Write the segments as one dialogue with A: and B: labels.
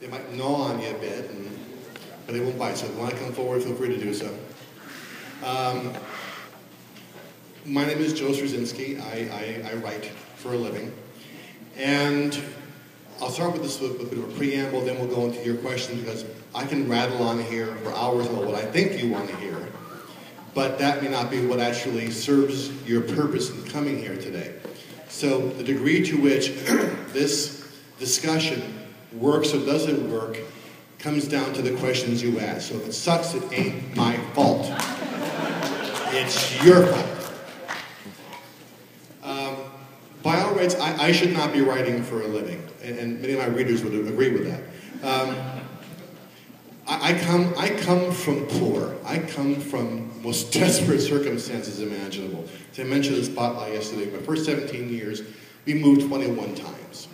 A: They might gnaw on you a bit, but they won't bite. So if you want to come forward, feel free to do so. My name is Joe Straczynski. I write for a living. And I'll start with this with a bit of a preamble, then we'll go into your questions, because I can rattle on here for hours about what I think you want to hear, but that may not be what actually serves your purpose in coming here today. So the degree to which this discussion works or doesn't work comes down to the questions you ask. So if it sucks, it ain't my fault. It's your fault. By all rights, I should not be writing for a living, and many of my readers would agree with that. I come from poor. I come from most desperate circumstances imaginable. As I mentioned in the spotlight yesterday, my first 17 years, we moved 21 times.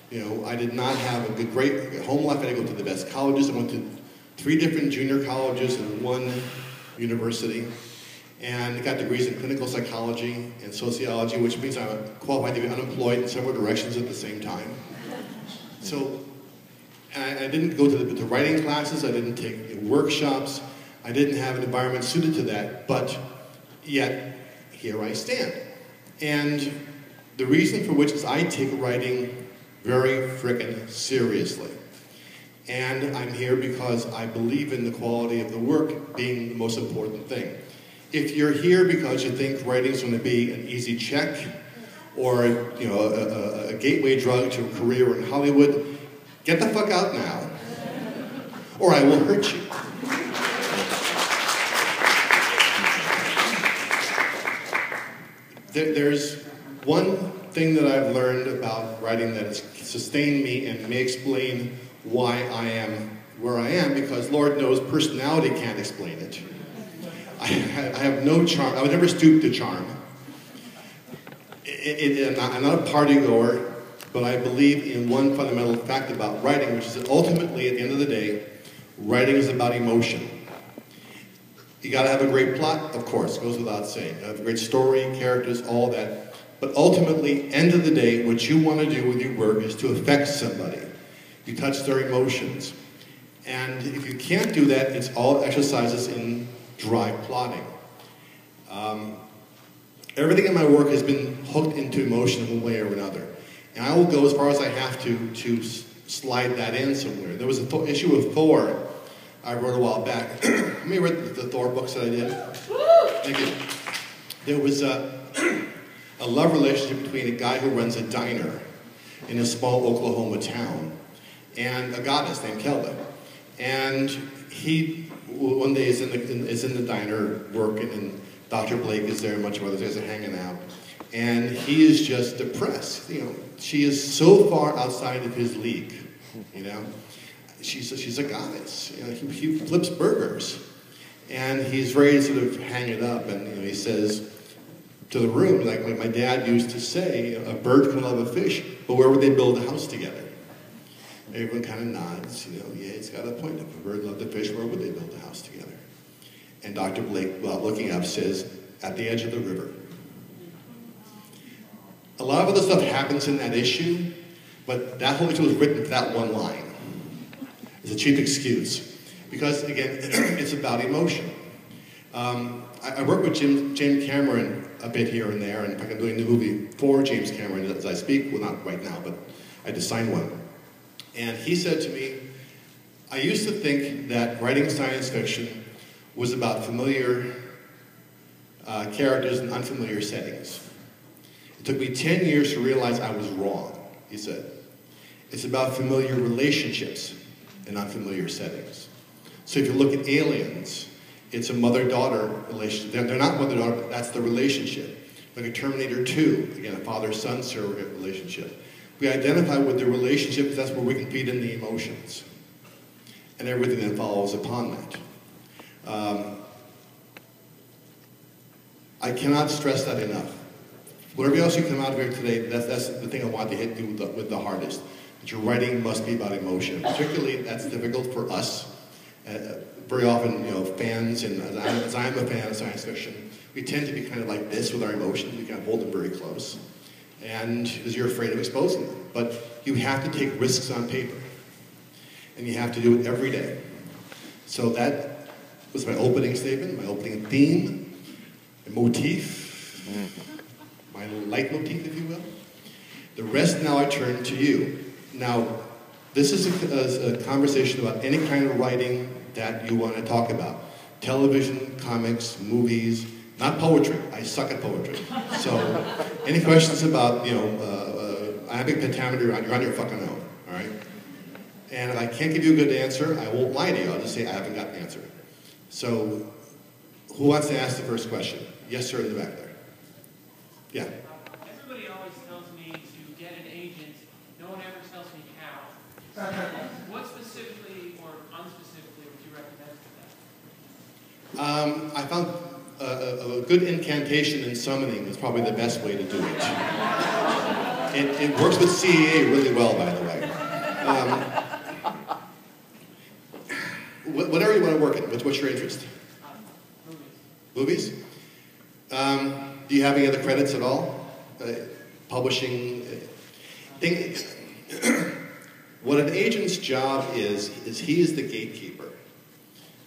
A: You know, I did not have a great home life. I had to go to the best colleges. I went to 3 different junior colleges and 1 university. And got degrees in clinical psychology and sociology, which means I'm qualified to be unemployed in several directions at the same time. So, I didn't go to the writing classes, I didn't take workshops, I didn't have an environment suited to that, but yet, here I stand. And the reason for which is I take writing very frickin' seriously. And I'm here because I believe in the quality of the work being the most important thing. If you're here because you think writing is going to be an easy check, or a gateway drug to a career in Hollywood, get the fuck out now, or I will hurt you. There's one thing that I've learned about writing that has sustained me and may explain why I am where I am, because Lord knows personality can't explain it. I have no charm. I would never stoop to charm. I'm not a party goer, but I believe in one fundamental fact about writing, which is that ultimately, at the end of the day, writing is about emotion. You gotta have a great plot, of course, goes without saying. You have a great story, characters, all that. But ultimately, end of the day, what you want to do with your work is to affect somebody. You touch their emotions. And if you can't do that, it's all exercises in dry plotting. Everything in my work has been hooked into emotion in one way or another. And I will go as far as I have to slide that in somewhere. There was an issue of Thor I wrote a while back. Have you read the Thor books that I did? Thank you. There was a love relationship between a guy who runs a diner in a small Oklahoma town and a goddess named Kelda. And he one day is in the diner working, and Dr. Blake is there, and a bunch of other guys are hanging out. And he is just depressed. You know, she is so far outside of his league. You know, she's a goddess. You know, he flips burgers, and he's ready to sort of hang it up. And you know, he says to the room, like my dad used to say, a bird can love a fish, but where would they build a house together? Everyone kind of nods, you know, yeah, he's got a point. If a bird loved the fish, where would they build a house together? And Dr. Blake, without looking up, says, at the edge of the river. A lot of other stuff happens in that issue, but that whole issue was written for that one line. It's a cheap excuse. Because, again, it's about emotion. I work with James Cameron a bit here and there, and in fact I'm doing a new movie for James Cameron as I speak. Well, not right now, but I designed one. And he said to me, I used to think that writing science fiction was about familiar characters in unfamiliar settings. It took me 10 years to realize I was wrong, he said. It's about familiar relationships in unfamiliar settings. So if you look at Aliens, it's a mother-daughter relationship. They're not mother-daughter, but that's the relationship. Like a Terminator 2, again, a father-son surrogate relationship. We identify with the relationship because that's where we can feed in the emotions and everything that follows upon that. I cannot stress that enough. Whatever else you come out of here today, that's the thing I want to hit you with the hardest. That your writing must be about emotion. Particularly, that's difficult for us. Very often, you know, fans, and as I'm a fan of science fiction, we tend to be kind of like this with our emotions. We kind of hold them very close. And because you're afraid of exposing them. But you have to take risks on paper. And you have to do it every day. So that was my opening statement, my opening theme, my motif, my leitmotif, if you will. The rest now I turn to you. Now, this is a conversation about any kind of writing that you want to talk about. Television, comics, movies, not poetry. I suck at poetry. So, any questions about, iambic pentameter, you're on your fucking own, all right? And if I can't give you a good answer, I won't lie to you. I'll just say I haven't got an answer. So, who wants to ask the first question? Yes, sir, in the back there. Yeah.
B: Everybody always tells me to get an agent. No one ever tells me how. What specifically or unspecifically would you recommend for that?
A: I found a good incantation and summoning is probably the best way to do it. It works with CEA really well, by the way. Whatever you want to work in, what's your interest?
B: Movies.
A: Movies? Do you have any other credits at all? Publishing? What an agent's job is he is the gatekeeper.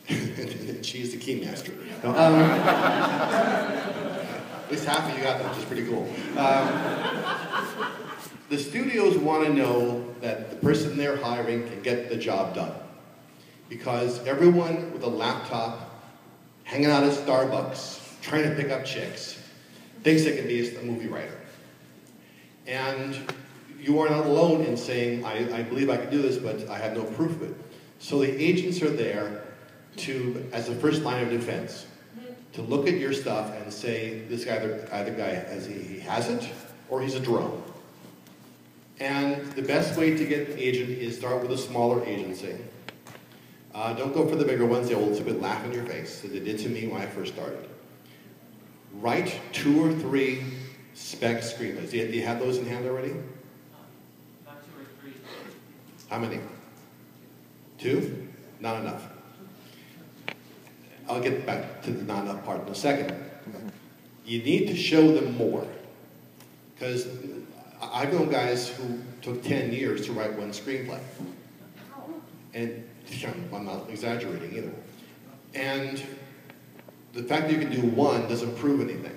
A: And she is the keymaster. At least half of you got that, which is pretty cool. The studios want to know that the person they're hiring can get the job done. Because everyone with a laptop, hanging out at Starbucks, trying to pick up chicks, thinks they can be a movie writer. And you are not alone in saying, I believe I can do this, but I have no proof of it. So the agents are there to, as the first line of defense, to look at your stuff and say, this guy, either guy, he has it, or he's a drone. And the best way to get an agent is start with a smaller agency. Don't go for the bigger ones, they will laugh in your face, as they did to me when I first started. Write 2 or 3 spec screenplays. Do you have those in hand already?
B: Not 2 or 3.
A: How many? 2? Not enough. I'll get back to the not enough part in a second. You need to show them more. Because I've known guys who took 10 years to write 1 screenplay. And I'm not exaggerating either. And the fact that you can do 1 doesn't prove anything.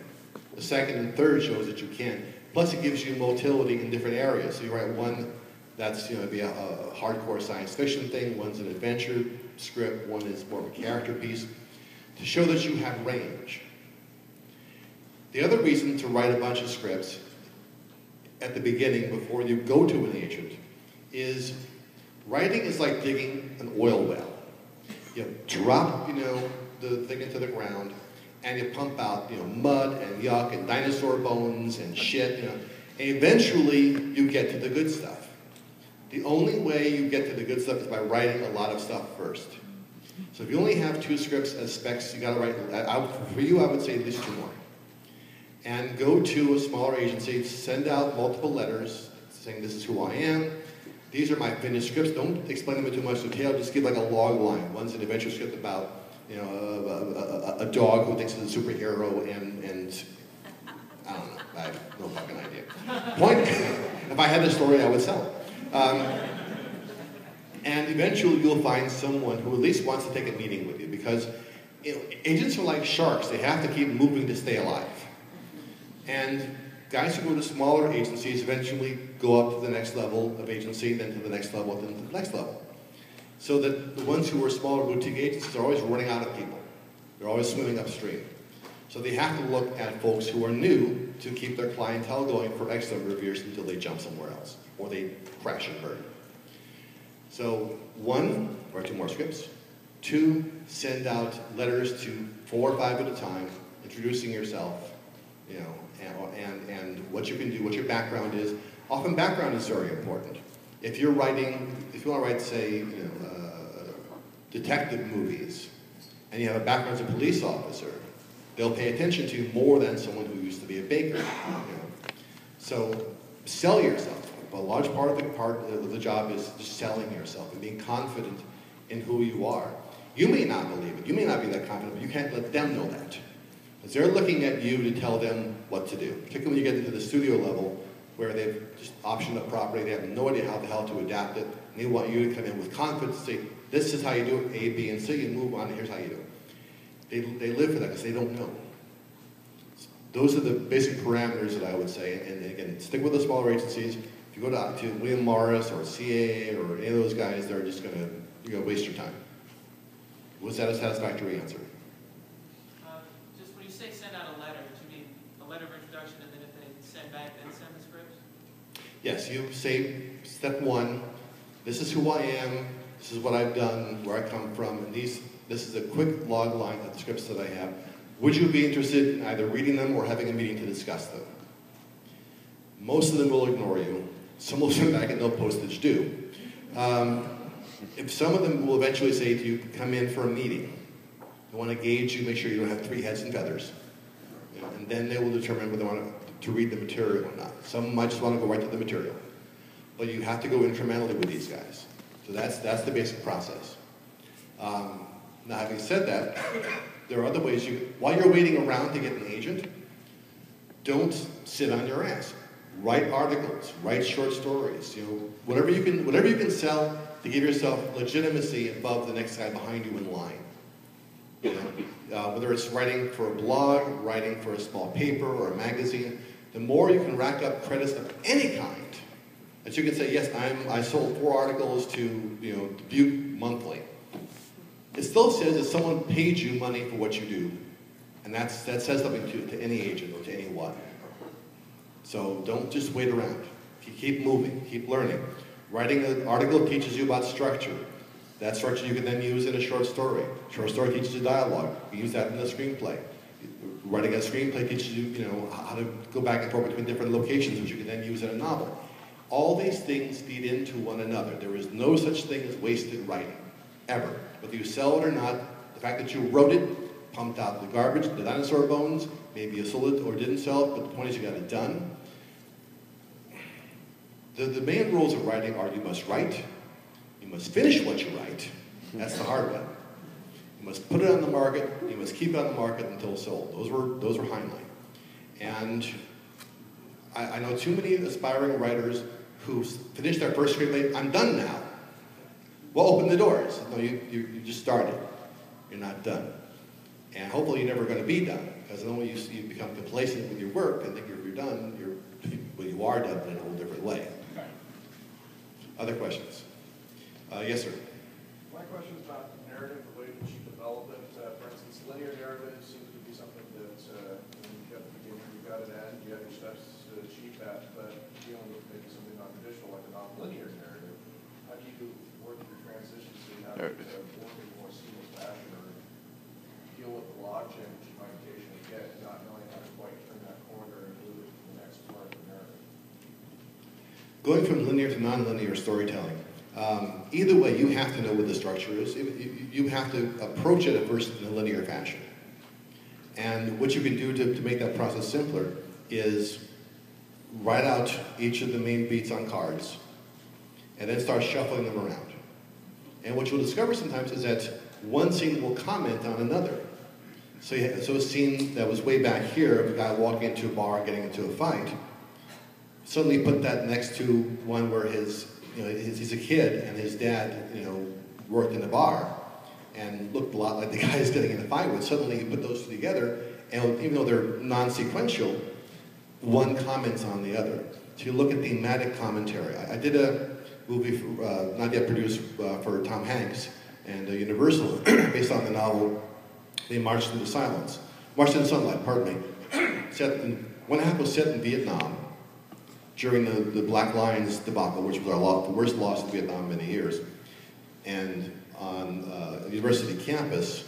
A: The second and third shows that you can. Plus it gives you motility in different areas. So you write 1 that's be a hardcore science fiction thing, 1's an adventure script, 1 is more of a character piece, to show that you have range. The other reason to write a bunch of scripts at the beginning before you go to an agent is writing is like digging an oil well. You drop, the thing into the ground, and you pump out, mud and yuck and dinosaur bones and shit, and eventually you get to the good stuff. The only way you get to the good stuff is by writing a lot of stuff first. So if you only have 2 scripts as specs, you gotta write, for you I would say at least 2 more. And go to a smaller agency, send out multiple letters saying this is who I am, these are my finished scripts. Don't explain them in too much detail, just give like a log line. 1's an adventure script about a dog who thinks he's a superhero and I don't know, I have no fucking idea. Point, if I had the story, I would sell it. And eventually you'll find someone who at least wants to take a meeting with you because agents are like sharks. They have to keep moving to stay alive. And guys who go to smaller agencies eventually go up to the next level of agency, then to the next level, then to the next level. So that the ones who are smaller boutique agencies are always running out of people. They're always swimming upstream. So they have to look at folks who are new to keep their clientele going for X number of years until they jump somewhere else, or they crash and burn. So 1, write 2 more scripts. 2, send out letters to 4 or 5 at a time, introducing yourself, and what you can do, what your background is. Often background is very important. If you want to write, say, detective movies, and you have a background as a police officer, they'll pay attention to you more than someone who used to be a baker. So sell yourself. A large part of the job is just selling yourself and being confident in who you are. You may not believe it. You may not be that confident, but you can't let them know that. Because they're looking at you to tell them what to do. Particularly when you get into the studio level, where they've just optioned up property, they have no idea how the hell to adapt it, And they want you to come in with confidence, say, this is how you do it, A, B, and C, and move on, and here's how you do it. They live for that because they don't know. Those are the basic parameters that I would say, and again, stick with the smaller agencies. If you go to William Morris or CAA or any of those guys, they're just gonna, you're gonna waste your time. Was that a satisfactory answer?
B: Just when you say send out a letter, do you mean a letter of introduction, and then if they send back, then send the script?
A: Yes, you say, step one, this is who I am, this is what I've done, where I come from, and this is a quick log line of the scripts that I have. Would you be interested in either reading them or having a meeting to discuss them? Most of them will ignore you. Some will send back and no postage due. If some of them will eventually say to you, come in for a meeting. They want to gauge you, make sure you don't have 3 heads and feathers. And then they will determine whether they want to read the material or not. Some might just want to go right to the material. But you have to go incrementally with these guys. So that's the basic process. Now, having said that, there are other ways while you're waiting around to get an agent, don't sit on your ass. Write articles, write short stories, whatever you can sell to give yourself legitimacy above the next guy behind you in line. Whether it's writing for a blog, writing for a small paper or a magazine, the more you can rack up credits of any kind, that you can say, yes, I sold 4 articles to Butte Monthly. It still says that someone paid you money for what you do, and that says something to any agent or to anyone. So don't just wait around. Keep moving, keep learning. Writing an article teaches you about structure. That structure you can then use in a short story. Short story teaches you dialogue. You use that in a screenplay. Writing a screenplay teaches you, how to go back and forth between different locations, which you can then use in a novel. All these things feed into one another. There is no such thing as wasted writing, ever. Whether you sell it or not, the fact that you wrote it, pumped out the garbage, the dinosaur bones, maybe you sold it or didn't sell it, but the point is you got it done. The main rules of writing are you must write, you must finish what you write, that's the hard one. You must put it on the market, you must keep it on the market until sold. Those were Heinlein. And I know too many aspiring writers who finish their first screenplay, I'm done now. Well, open the doors. No, you just started. You're not done. And hopefully you're never going to be done, because then when you become complacent with your work and think you're done, you are done in a whole different way. Other questions? Yes, sir.
C: My question is about narrative relationship development. For instance, linear narrative seems to be something that you've got the beginning, you've got an end, you have your steps to achieve that, but dealing with maybe something non-traditional like a non-linear narrative, how do you work through transitions so you have to work in a more seamless fashion or deal with the logjam that you might occasionally get, not knowing how to quite turn that corner and move it to the next part of the narrative?
A: Going from linear to non-linear storytelling. Either way, you have to know what the structure is. You have to approach it at first in a linear fashion. And what you can do to make that process simpler is write out each of the main beats on cards and then start shuffling them around. And what you'll discover sometimes is that one scene will comment on another. So a scene that was way back here of a guy walking into a bar getting into a fight, suddenly put that next to one where he's a kid and his dad, worked in a bar and looked a lot like the guy he's getting in a fight with. Suddenly you put those two together, and even though they're non-sequential, one comments on the other. So you look at thematic commentary. I did a movie, not yet produced, for Tom Hanks and Universal, based on the novel They Marched into Silence. Marched into Sunlight, pardon me. One half was set in Vietnam during the Black Lions debacle, which was the worst loss in Vietnam in many years. And on a university campus,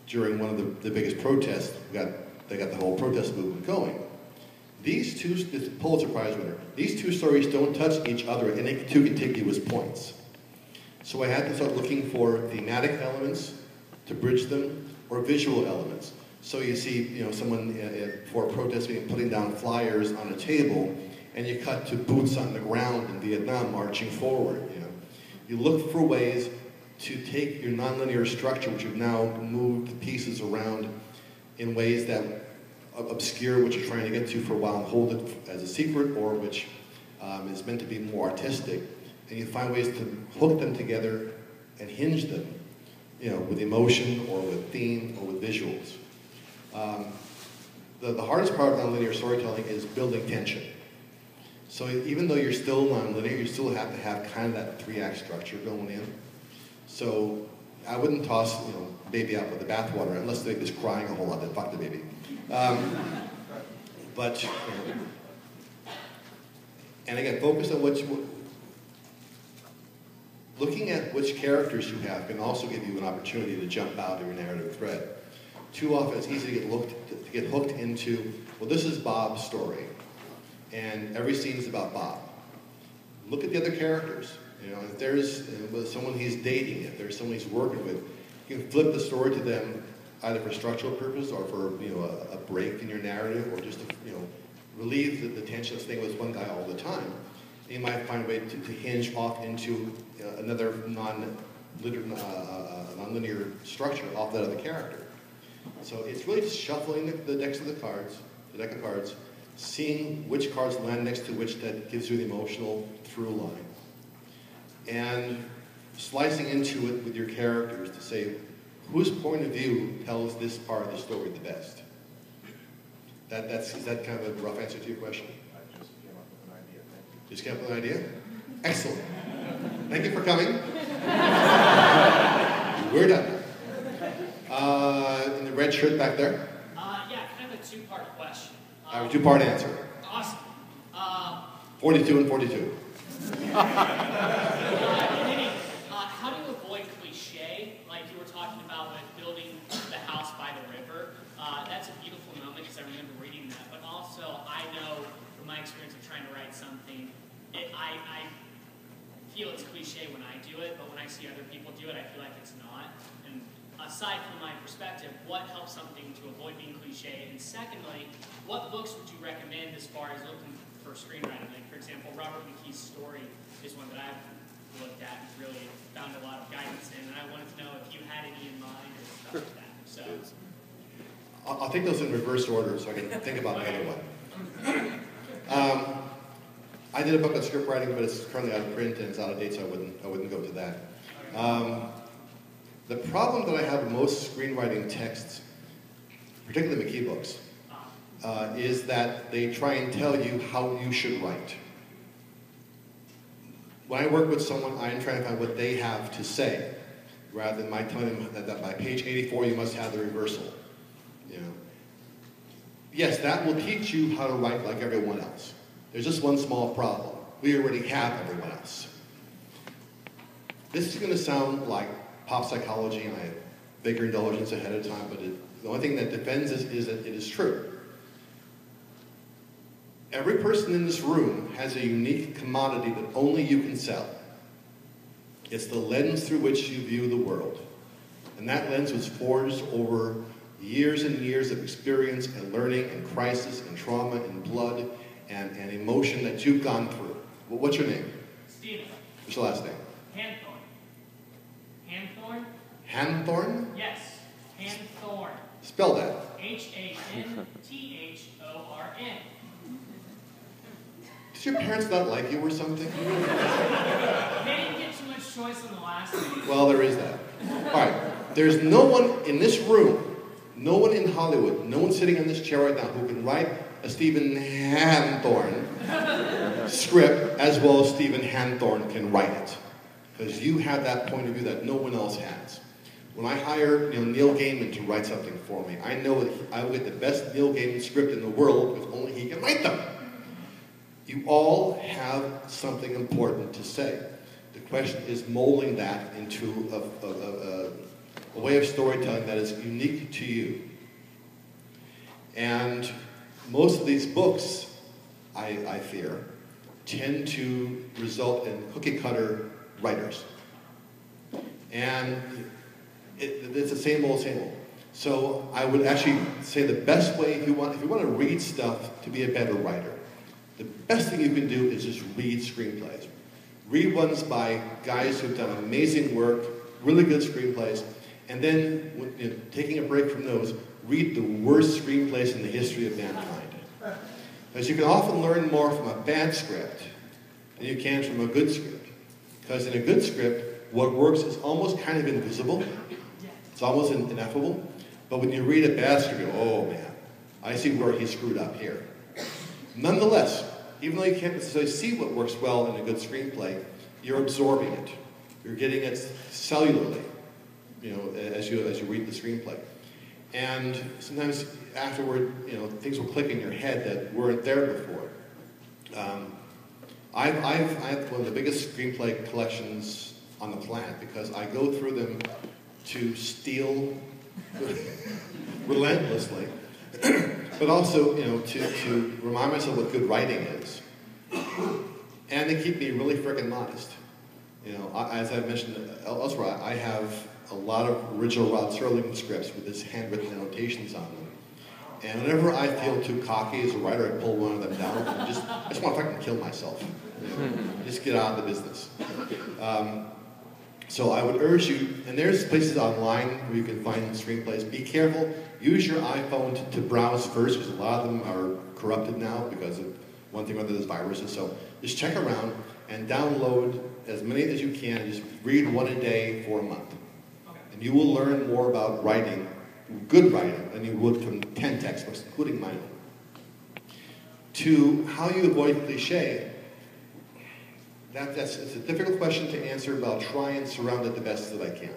A: during one of the biggest protests, they got the whole protest movement going. These two, this Pulitzer Prize winner, these two stories don't touch each other at any two contiguous points. So I had to start looking for thematic elements to bridge them, or visual elements. So you see, someone for a protest meeting putting down flyers on a table, and you cut to boots on the ground in Vietnam marching forward. You look for ways to take your nonlinear structure, which you've now moved pieces around in ways that obscure what you're trying to get to for a while and hold it as a secret, or which is meant to be more artistic, and you find ways to hook them together and hinge them, with emotion or with theme or with visuals. The hardest part of nonlinear storytelling is building tension. So even though you're still nonlinear, you still have to have kind of that 3-act structure going in. So I wouldn't toss, baby out with the bathwater unless they're just crying a whole lot. Then fuck the baby. But and again, focus on looking at which characters you have can also give you an opportunity to jump out of your narrative thread. Too often, it's easy to get hooked into, well, this is Bob's story, and every scene is about Bob. Look at the other characters. If there's someone he's dating, if there's someone he's working with, you can flip the story to them either for structural purpose or for a break in your narrative, or just to relieve the tension of staying with one guy all the time. And you might find a way to hinge off into another non-linear structure off that other character. So it's really just shuffling the deck of cards, seeing which cards land next to which that gives you the emotional through line, and slicing into it with your characters to say, whose point of view tells this part of the story the best? Is that kind of a rough answer to your question?
C: I just came up with an idea, thank you.
A: Just came up with an idea? Excellent. Thank you for coming. We're done. In the red shirt back there?
D: Yeah, kind of a two-part question.
A: I have a two-part answer.
D: Awesome.
A: 42 and 42.
D: How do you avoid cliche, like you were talking about with building the house by the river? That's a beautiful moment because I remember reading that. But also, I know from my experience of trying to write something, I feel it's cliche when I do it, but when I see other people do it, I feel like it's not. And aside from my perspective, what helps something to avoid being cliche? And secondly, what books would you recommend as far as looking for screenwriting? Like, for example, Robert McKee's Story is one that I've looked at and really found a lot of guidance in, and I wanted to know if you had any in mind or stuff like that. So,
A: I'll take those in reverse order so I can think about the other one. I did a book on script writing, but it's currently out of print and it's out of date, so I wouldn't go to that. The problem that I have with most screenwriting texts, particularly McKee books, is that they try and tell you how you should write. When I work with someone, I'm trying to find what they have to say, rather than my telling them that by page 84 you must have the reversal. Yes, that will teach you how to write like everyone else. There's just one small problem. We already have everyone else. This is going to sound like pop psychology, and I have bigger indulgence ahead of time, but the only thing that defends this is that it is true. Every person in this room has a unique commodity that only you can sell. It's the lens through which you view the world. And that lens was forged over years and years of experience and learning and crisis and trauma and blood and emotion that you've gone through. Well, what's your name?
D: Stephen.
A: What's your last name?
D: Hanthorn. Hanthorn?
A: Hanthorn?
D: Yes. Hanthorn.
A: Spell that.
D: Hanthorn.
A: Did your parents not like you or something?
D: They didn't get too much choice on the last name.
A: Well, there is that. All right. There's no one in this room, no one in Hollywood, no one sitting in this chair right now who can write a Stephen Hanthorn script as well as Stephen Hanthorn can write it. Because you have that point of view that no one else has. When I hire Neil Gaiman to write something for me, I know that I will get the best Neil Gaiman script in the world if only he can write them. You all have something important to say. The question is molding that into a way of storytelling that is unique to you. And most of these books, I fear, tend to result in cookie-cutter writers. And it's the same old, same old. So I would actually say the best way, if you want to read stuff to be a better writer, the best thing you can do is just read screenplays. Read ones by guys who've done amazing work, really good screenplays, and then, taking a break from those, read the worst screenplays in the history of mankind. Because you can often learn more from a bad script than you can from a good script. Because in a good script, what works is almost kind of invisible. It's almost ineffable. But when you read a bad script, you go, oh man, I see where he screwed up here. Nonetheless, even though you can't necessarily see what works well in a good screenplay, you're absorbing it. You're getting it cellularly, as you read the screenplay. And sometimes afterward, things will click in your head that weren't there before. I have one of the biggest screenplay collections on the planet because I go through them to steal relentlessly, but also, to remind myself what good writing is. And they keep me really frickin' modest. As I've mentioned elsewhere, I have a lot of original Rod Serling scripts with his handwritten annotations on them. And whenever I feel too cocky as a writer, I pull one of them down and I just want to fucking kill myself. Just get out of the business. So I would urge you, and there's places online where you can find screenplays. Be careful. Use your iPhone to browse first, because a lot of them are corrupted now because of one thing or other, there's viruses. So just check around and download as many as you can. Just read one a day for a month. And you will learn more about writing, good writing, than you would from 10 textbooks, including mine. To how you avoid cliche, it's a difficult question to answer, but I'll try and surround it the best that I can.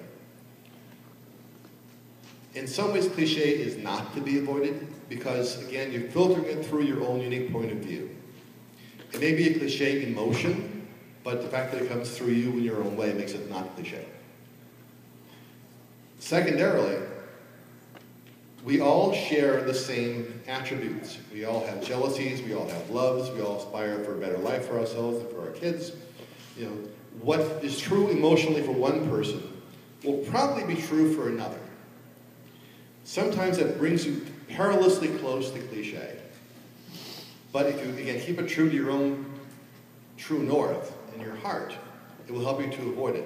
A: In some ways, cliche is not to be avoided because, again, you're filtering it through your own unique point of view. It may be a cliche emotion, but the fact that it comes through you in your own way makes it not cliche. Secondarily, we all share the same attributes. We all have jealousies, we all have loves, we all aspire for a better life for ourselves and for our kids. What is true emotionally for one person will probably be true for another. Sometimes that brings you perilously close to cliche. But if you, again, keep it true to your own true north in your heart, it will help you to avoid it.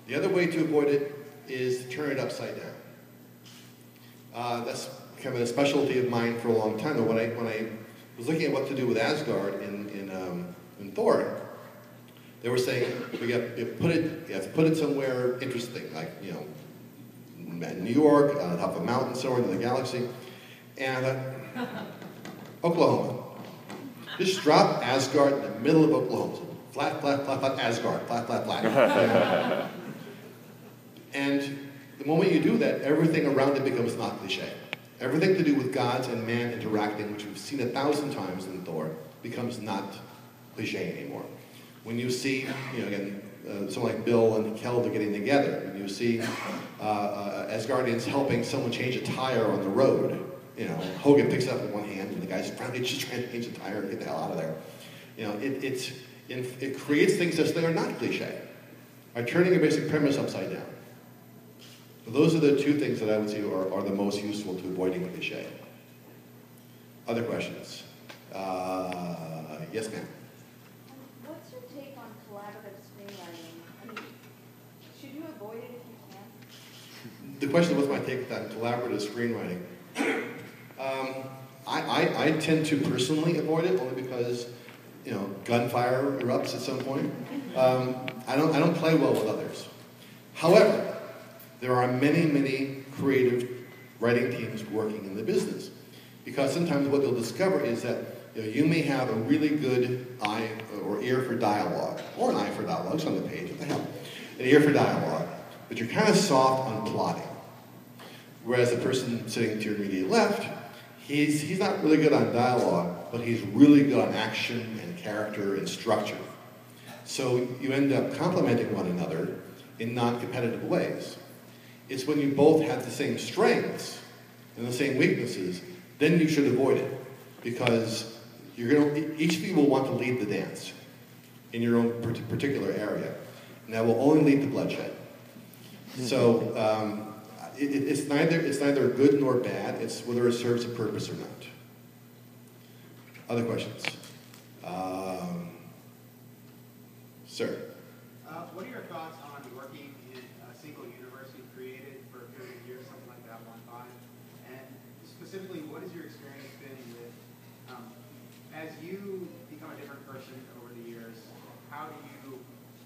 A: The other way to avoid it is to turn it upside down. That's kind of a specialty of mine for a long time. When I was looking at what to do with Asgard in Thor, they were saying you have to put it somewhere interesting, like New York, on top of a mountain somewhere in the galaxy, and Oklahoma. Just drop Asgard in the middle of Oklahoma. So flat, flat, flat, flat, Asgard, flat, flat, flat. And the moment you do that, everything around it becomes not cliche. Everything to do with gods and man interacting, which we've seen 1,000 times in Thor, becomes not cliche anymore. When you see, someone like Bill and Kel getting together, when you see Asgardians helping someone change a tire on the road, Hogan picks it up in one hand and the guy's frantically just trying to change the tire and get the hell out of there. It creates things that are not cliche by turning a basic premise upside down. So those are the two things that I would say are the most useful to avoiding cliche. Other questions? Yes, ma'am.
E: What's your take on collaborative screenwriting? Should you avoid it if you can?
A: The question was my take on collaborative screenwriting. I tend to personally avoid it only because, gunfire erupts at some point. I don't play well with others. However, there are many, many creative writing teams working in the business. Because sometimes what you'll discover is that you may have a really good eye or ear for dialogue, or an eye for dialogue, it's on the page, what the hell? An ear for dialogue, but you're kind of soft on plotting. Whereas the person sitting to your immediate left, he's not really good on dialogue, but he's really good on action and character and structure. So you end up complementing one another in non-competitive ways. It's when you both have the same strengths and the same weaknesses, then you should avoid it. Because each of you will want to lead the dance in your own particular area. And that will only lead to bloodshed. So it's neither good nor bad, it's whether it serves a purpose or not. Other questions? Sir?
F: What are your thoughts on working in a single universe you've created for a period of years, something like that one time? And specifically, what has your experience been with, as you become a different person over the years, how do you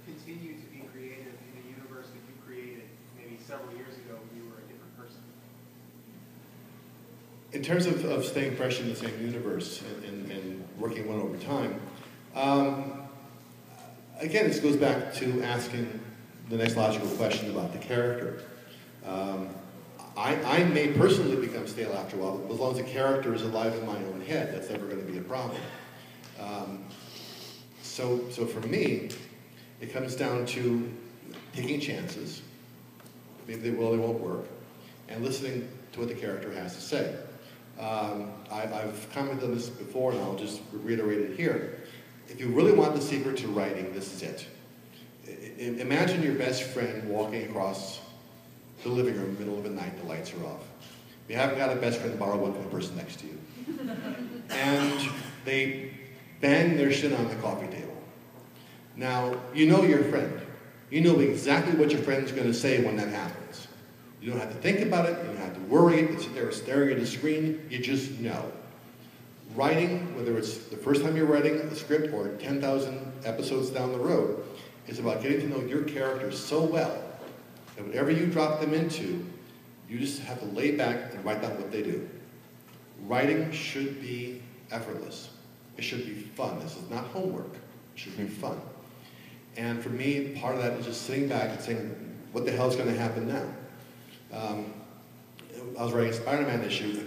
F: continue to be creative in a universe that you created maybe several years ago when you were a different person?
A: In terms of staying fresh in the same universe and working one over time, again, this goes back to asking the next logical question about the character. I may personally become stale after a while, but as long as the character is alive in my own head, that's never going to be a problem. So for me, it comes down to taking chances, maybe they will, they won't work, and listening to what the character has to say. I've commented on this before, and I'll just reiterate it here. If you really want the secret to writing, this is it. Imagine your best friend walking across the living room in the middle of the night, the lights are off. You haven't got a best friend, borrow one from the person next to you. And they bang their shin on the coffee table. Now, you know your friend. You know exactly what your friend's going to say when that happens. You don't have to think about it, you don't have to worry, you sit there staring at the screen, you just know. Writing, whether it's the first time you're writing a script or 10,000 episodes down the road, is about getting to know your characters so well that whatever you drop them into, you just have to lay back and write down what they do. Writing should be effortless. It should be fun. This is not homework. It should be fun. And for me, part of that is just sitting back and saying, what the hell is going to happen now? I was writing a Spider-Man issue,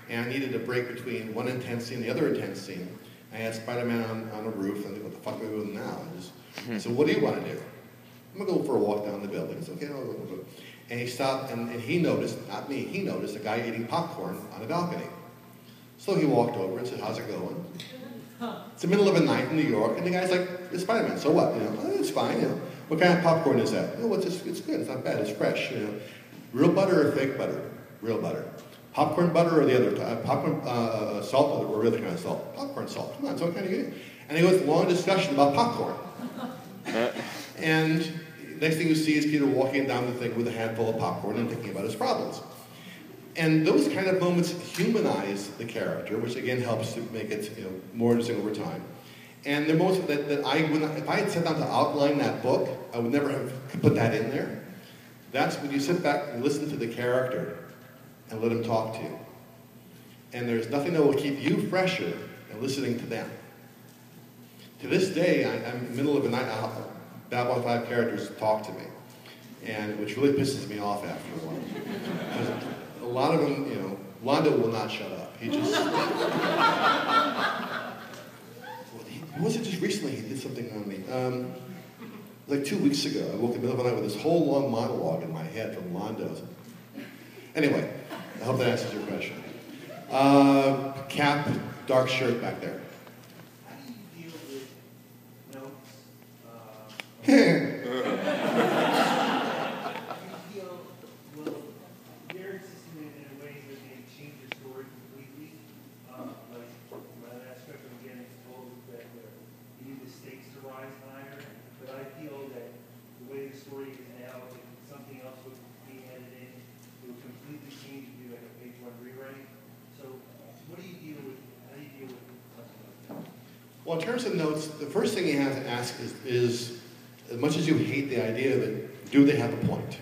A: and I needed a break between one intense scene and the other intense scene. I had Spider-Man on a roof, and I think, what the fuck are we doing now? So what do you want to do? I'm going to go for a walk down the building. It's okay. And he stopped, and he noticed, not me, he noticed a guy eating popcorn on a balcony. So he walked over and said, how's it going? It's the middle of the night in New York, and the guy's like, it's Spider-Man, so what? You know, oh, it's fine. You know, what kind of popcorn is that? Oh, it's good. It's not bad. It's fresh. You know, real butter or fake butter? Real butter. Popcorn butter or the other type? Popcorn salt or the other kind of salt? Popcorn salt. Come on, it's all kind of good. And he goes, long discussion about popcorn. And next thing you see is Peter walking down the thing with a handful of popcorn and thinking about his problems. And those kind of moments humanize the character, which again helps to make it more interesting over time. And they're moments that I would not, if I had sat down to outline that book, I would never have put that in there. That's when you sit back and listen to the character and let him talk to you. And there's nothing that will keep you fresher than listening to them. To this day, I'm in the middle of the night, Babylon 5 characters talk to me, and which really pisses me off after a while. A lot of them, Londo will not shut up. He just... was it just recently he did something on me? Like 2 weeks ago, I woke in the middle of the night with this whole long monologue in my head from Londo. Anyway, I hope that answers your question. Cap, dark shirt back there.
G: How do you deal with notes? You feel, well, they're systematic in ways that they change your story completely. Like my last script, I'm getting told that you need the stakes to rise higher, but I feel that the way the story is now, if something else would be added in, it would completely change, it'd be like a page one rewrite. So what do you deal with? How do you deal with something like that?
A: Well, in terms of notes, the first thing you have to ask is as much as you hate the idea of it, do they have a point?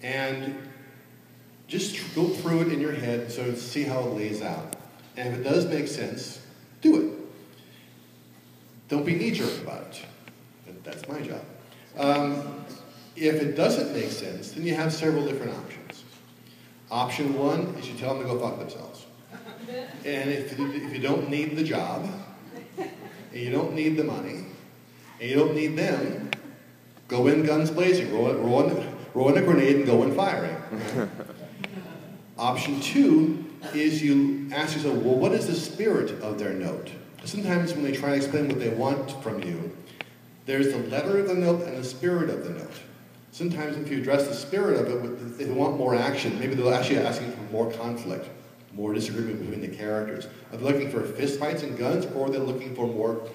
A: And just go through it in your head so to see how it lays out. And if it does make sense, do it. Don't be knee-jerk about it. That's my job. If it doesn't make sense, then you have several different options. Option one is you tell them to go fuck themselves. And if you don't need the job, and you don't need the money, and you don't need them, go in guns blazing, roll in a grenade and go in firing. Option two is you ask yourself, well, what is the spirit of their note? Sometimes when they try to explain what they want from you, there's the letter of the note and the spirit of the note. Sometimes if you address the spirit of it, if they want more action, maybe they'll actually ask you for more conflict, more disagreement between the characters. Are they looking for fist fights and guns, or are they looking for more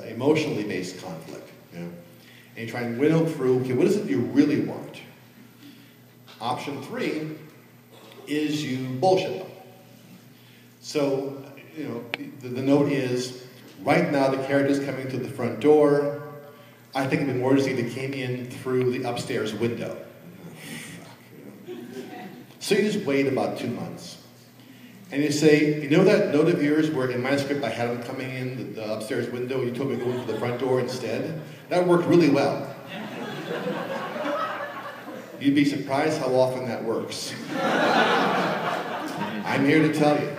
A: emotionally based conflict? And you try and winnow through, okay, what is it you really want? Option three is you bullshit them. So, the note is, Right now, the character's coming to the front door. I think it'd be more to see they came in through the upstairs window. So you just wait about 2 months. And you say, you know that note of yours where in my script I had them coming in the upstairs window, you told me to go into the front door instead? That worked really well. You'd be surprised how often that works. I'm here to tell you.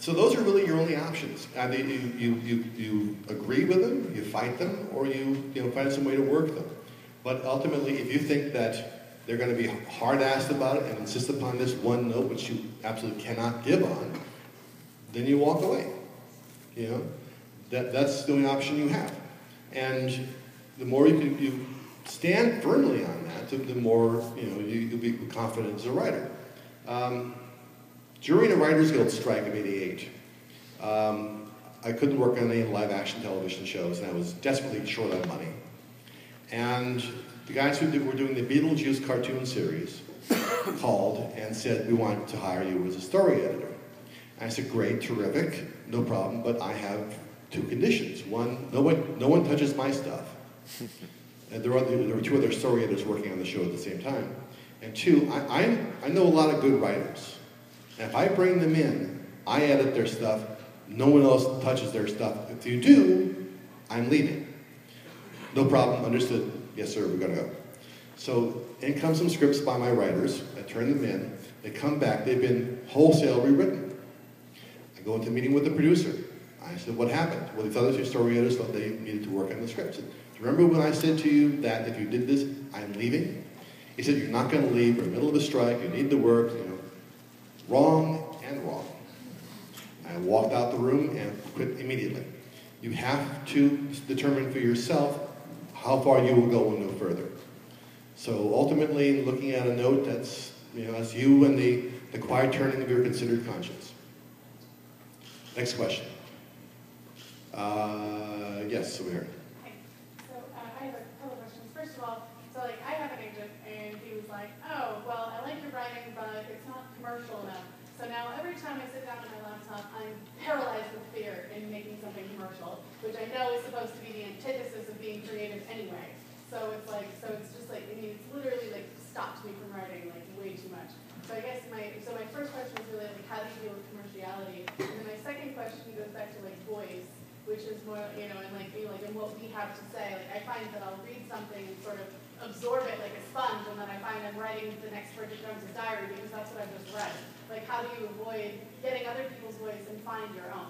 A: So those are really your only options. Either you agree with them, you fight them, or you find some way to work them. But ultimately, if you think that they're going to be hard-assed about it and insist upon this one note, which you absolutely cannot give on, then you walk away. That's the only option you have. And the more you stand firmly on that, the more you'll be confident as a writer. During the Writers Guild strike of '88, I couldn't work on any live-action television shows, and I was desperately short on money. And the guys who were doing the Beetlejuice cartoon series called and said, we want to hire you as a story editor. And I said, great, terrific, no problem, but I have 2 conditions. One, no one touches my stuff. And there were 2 other story editors working on the show at the same time. And 2, I know a lot of good writers. And if I bring them in, I edit their stuff, no one else touches their stuff. If you do, I'm leaving. No problem, understood. Yes, sir, we're gonna go. So in come some scripts by my writers. I turn them in. They come back. They've been wholesale rewritten. I go into a meeting with the producer. I said, what happened? Well, these other 2 story editors thought they needed to work on the script. I said, do you remember when I said to you that if you did this, I'm leaving? He said, you're not going to leave. We're in the middle of a strike. You need the work. Wrong and wrong. I walked out the room and quit immediately. You have to determine for yourself how far you will go and no further. So ultimately, looking at a note, that's you and the quiet turning of your considered conscience. Next question. Yes, over here.
H: Hey, so I have a couple of questions. First of all, I have an agent, and he was like, oh, well, I like your writing, but it's not commercial enough. So now every time I sit down on my laptop, I'm paralyzed with fear in making something commercial, which I know is supposed to be the antithesis of being creative anyway. So it's it's literally stopped me from writing way too much. So I guess my first question is really how do you deal with commerciality? And then my second question goes back to voice, which is more and what we have to say. I find that I'll read something and sort of absorb it like a sponge, and then I find I'm writing the next page becomes a diary because that's what I've just read. How do you avoid getting other people's voice and find your own?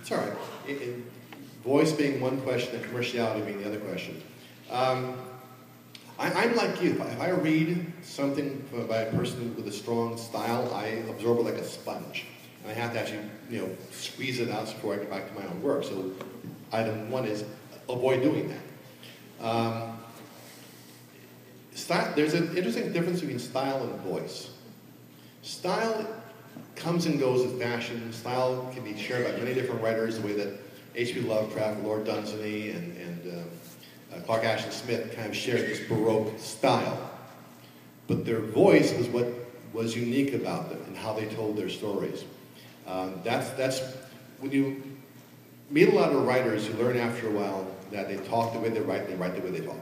A: It's all right. Voice being one question and commerciality being the other question. I'm like you. If I read something by a person with a strong style, I absorb it like a sponge. And I have to actually, squeeze it out before I get back to my own work. So item 1 is avoid doing that. There's an interesting difference between style and voice. Style comes and goes with fashion. Style can be shared by many different writers, the way that H.P. Lovecraft, Lord Dunsany, and Clark Ashton Smith kind of shared this Baroque style. But their voice was what was unique about them and how they told their stories. That's when you meet a lot of writers, you learn after a while that they talk the way they write the way they talk.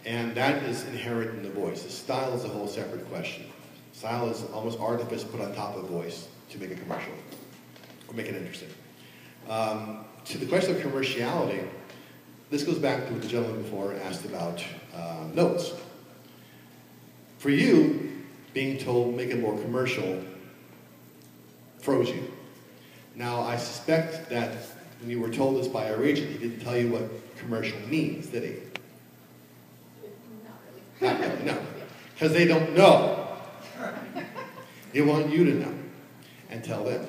A: And that is inherent in the voice. The style is a whole separate question. Style is almost artifice put on top of voice to make a commercial, or make it interesting. To the question of commerciality, this goes back to what the gentleman before asked about notes. For you, being told make it more commercial froze you. Now, I suspect that when you were told this by our agent, he didn't tell you what commercial means, did he? Not really, no. Because they don't know. They want you to know and tell them.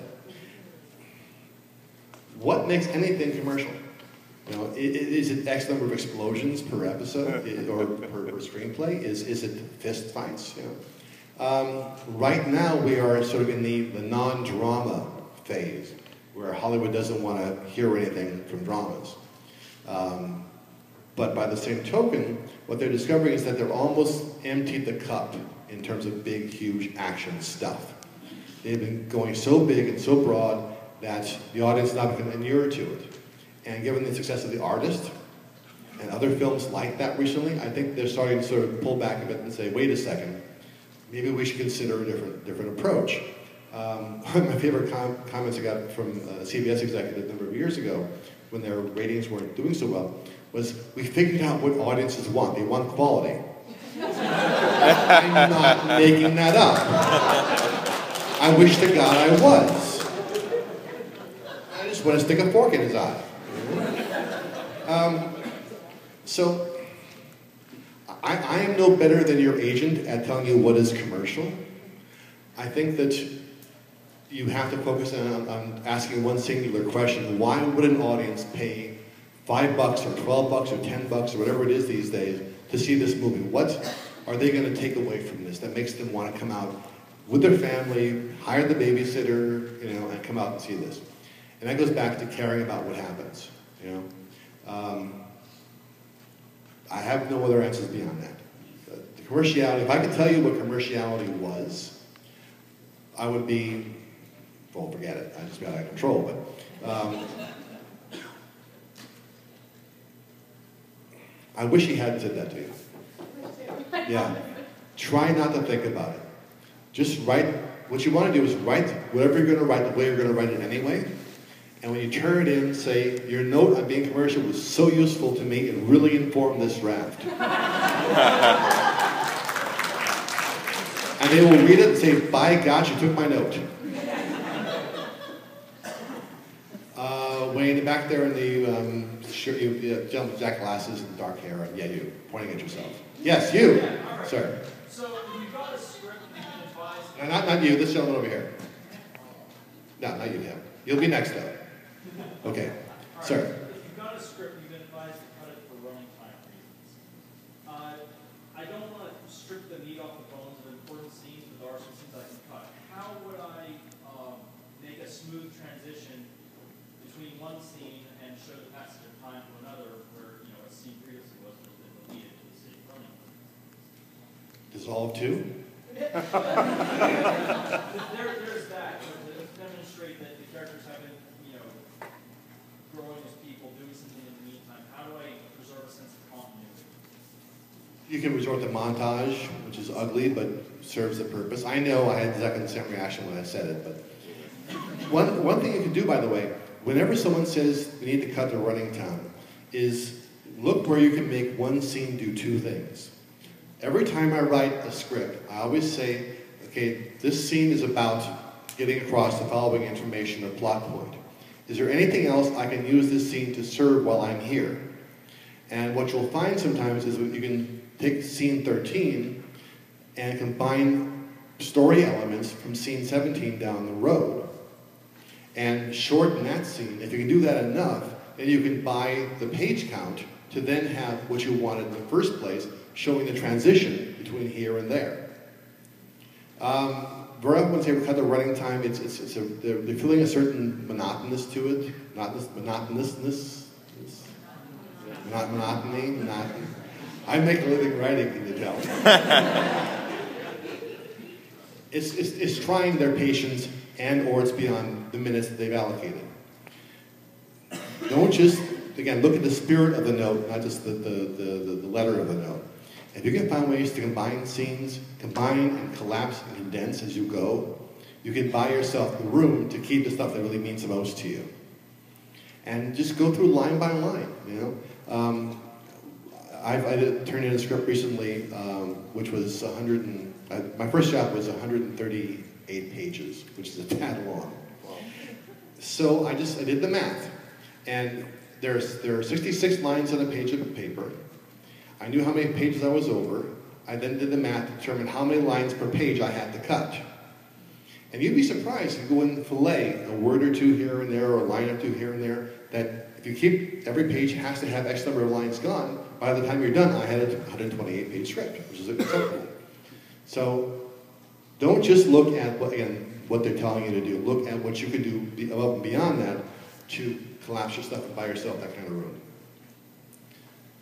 A: What makes anything commercial? Is it X number of explosions per episode or per screenplay? Is it fist fights? Right now we are sort of in the non-drama phase where Hollywood doesn't want to hear anything from dramas. But by the same token, what they're discovering is that they're almost emptied the cup in terms of big, huge action stuff. They've been going so big and so broad that the audience is not becoming inured to it. And given the success of The Artist and other films like that recently, I think they're starting to sort of pull back a bit and say, wait a second, maybe we should consider a different approach. One of my favorite comments I got from a CBS executive a number of years ago, when their ratings weren't doing so well, was, we figured out what audiences want. They want quality. I'm not making that up. I wish to God I was. I just want to stick a fork in his eye. So, I am no better than your agent at telling you what is commercial. I think that you have to focus on asking one singular question. Why would an audience pay $5 or $12 or $10 or whatever it is these days to see this movie? What are they going to take away from this that makes them want to come out with their family, hire the babysitter, and come out and see this? And that goes back to caring about what happens, I have no other answers beyond that. The commerciality, if I could tell you what commerciality was, I would be, well, forget it, I just got out of control, but I wish he hadn't said that to you. Yeah. Try not to think about it. Just write, what you want to do is write whatever you're going to write the way you're going to write it anyway. And when you turn it in, say, your note on being commercial was so useful to me, it really informed this draft. And they will read it and say, by gosh, you took my note. Wayne, back there in the shirt, gentleman with jack glasses and dark hair, and yeah, you, pointing at yourself. Yes, you.
I: Yeah, all right.
A: Sir.
I: So you got a script and you advised.
A: No, not you, this gentleman over here. No, not you, him. You'll be next though. Okay.
I: All right.
A: Sir.
I: If you've got a script, you've been advised to cut it for running time reasons. I don't want to strip the meat off the bones of important scenes, but there are some scenes I can cut. How would I make a smooth transition between one scene and show the passage of time to another where, a scene previously was been deleted for the sake of running?
A: Dissolve two?
I: There's that, to demonstrate that the characters have been, growing as people, doing something in the meantime. How do I preserve a sense of continuity?
A: You can resort to montage, which is ugly, but serves a purpose. I know I had exactly the same reaction when I said it, but one thing you can do, by the way, whenever someone says we need to cut the running time, is look where you can make one scene do two things. Every time I write a script, I always say, okay, this scene is about getting across the following information or plot point. Is there anything else I can use this scene to serve while I'm here? And what you'll find sometimes is you can take scene 13 and combine story elements from scene 17 down the road and shorten that scene. If you can do that enough, then you can buy the page count to then have what you wanted in the first place, showing the transition between here and there. Very often when they cut the running time, they're feeling a certain monotonous to it. Monotonousness. Not monotony. I make a living writing, can you tell? It's trying their patience, or it's beyond the minutes that they've allocated. Don't just, again, look at the spirit of the note, not just the letter of the note. If you can find ways to combine scenes, combine and collapse and condense as you go, you can buy yourself the room to keep the stuff that really means the most to you. And just go through line by line, I turned in a script recently, which was my first job was 138 pages, which is a tad long. So I did the math. And there are 66 lines on a page of paper. I knew how many pages I was over. I then did the math to determine how many lines per page I had to cut. And you'd be surprised, you go in and fillet a word or two here and there, or a line or two here and there, that if you keep, every page has to have X number of lines gone, by the time you're done, I had a 128-page script, which is acceptable. So don't just look at, what they're telling you to do. Look at what you can do above and beyond that to collapse your stuff and buy yourself that kind of room.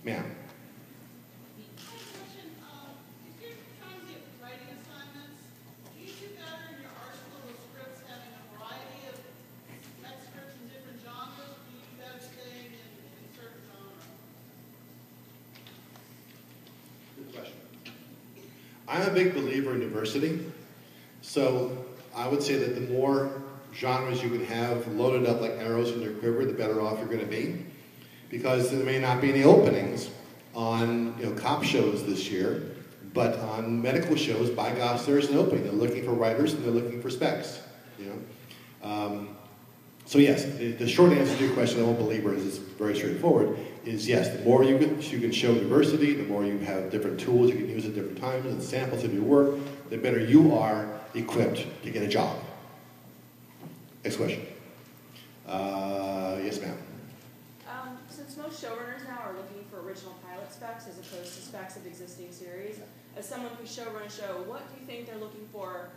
A: Ma'am.
J: If you're trying to get writing a
A: I'm a big believer in diversity. So I would say that the more genres you can have loaded up like arrows in your quiver, the better off you're going to be. Because there may not be any openings on cop shows this year, but on medical shows, by gosh, there's an opening. They're looking for writers and they're looking for specs. So yes, the short answer to your question, I'm a believer, is very straightforward, is yes, the more you can show diversity, the more you have different tools you can use at different times and samples of your work, the better you are equipped to get a job. Next question. Yes, ma'am.
E: Since most showrunners now are looking for original pilot specs as opposed to specs of existing series, as someone who showrun a show, what do you think they're looking for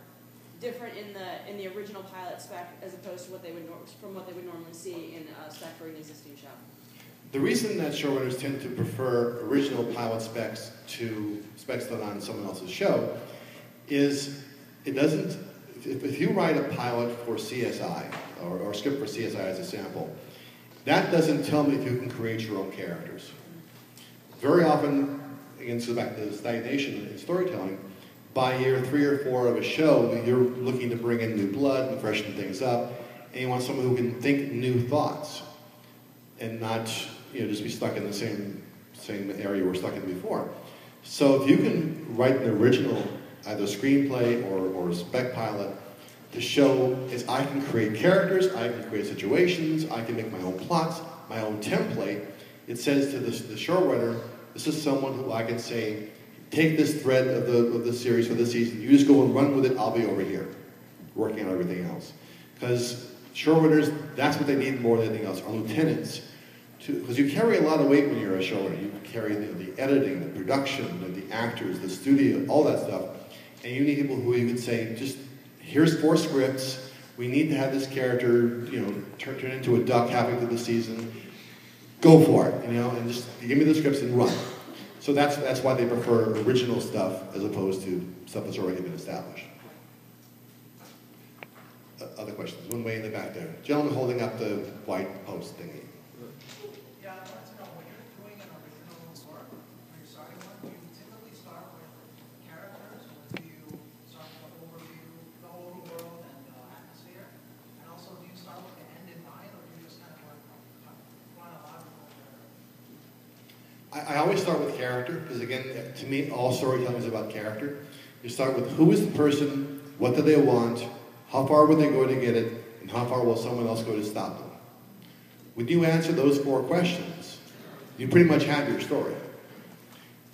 E: different in the original pilot spec as opposed to what they would normally see in a spec for an existing show? The reason that showrunners tend to prefer original pilot specs to specs done on someone else's show is it doesn't. If you write a pilot for CSI or a script for CSI as a sample, that doesn't tell me if you can create your own characters. Very often, again, so back to the stagnation in storytelling, by year 3 or 4 of a show, you're looking to bring in new blood and freshen things up, and you want someone who can think new thoughts and not just be stuck in the same area we're stuck in before. So if you can write an original, either screenplay or spec pilot, the show is I can create characters, I can create situations, I can make my own plots, my own template. It says to the showrunner, this is someone who I can say, take this thread of the series for this season, you just go and run with it, I'll be over here, working on everything else. Because showrunners, that's what they need more than anything else, are lieutenants. Because you carry a lot of weight when you're a showrunner. You carry the editing, the production, the actors, the studio, all that stuff. And you need people who you could say, just, here's 4 scripts, we need to have this character, turn into a duck halfway through the season, go for it, and just give me the scripts and run. So that's why they prefer original stuff as opposed to stuff that's already been established. Other questions? One way in the back there. Gentleman holding up the white post thingy.
J: Yeah, I'd like to know, when you're doing an original work, when you're starting one, do you typically start with characters, or do you start with an overview, the whole world and atmosphere? And also, do you start with the end in mind, or do you just kind of work chronological?
A: I always start with character, because again, to me, all storytelling is about character. You start with who is the person, what do they want, how far would they go to get it, and how far will someone else go to stop them? When you answer those 4 questions, you pretty much have your story.